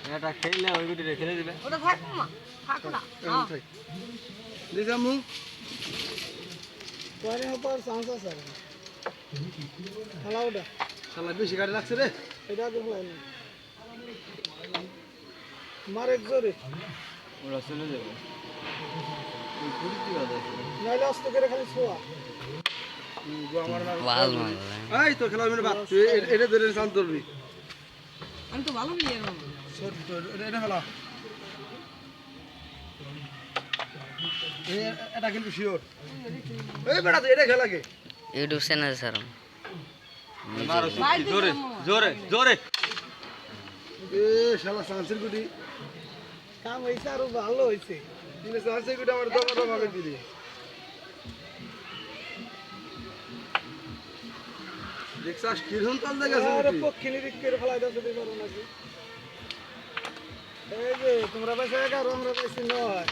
এটা খেললে ওই গুটি খেলে দিবে ওটা থাকো না থাকো না দিজামু পরে উপর চান্স আছে হালাওটা শালা বেশি গাড়ি লাগছে রে এটা দেখলাই না মারে জোরে ওরা চলে যাবে ওই গুটি কি বাজে নাইলে অস্ত করে খালি ছোয়া এই তো খেলা মেরে বাদ এটা ধরে শান্ত ধরবি আমি তো ভালো প্লেয়ার মামা এটা হলো এটা কিন্তু শিওর এই বেটা তো এটা খেলা কে ইউটিউব চ্যানেল স্যার মারো জোরে জোরে জোরে এ শালা সানসের গুটি কাম হইছে আর ভালো হইছে কিন্তু সানসের গুটি আমার দমা ভাবে দিলি দেখছাস কিরকম তাল দেখাছে আরে পক্ষিনি দিক করে ফলাই দাও যদি পারো নাকি এই যে তোমরা পয়সা একা আমরা পয়সা নয়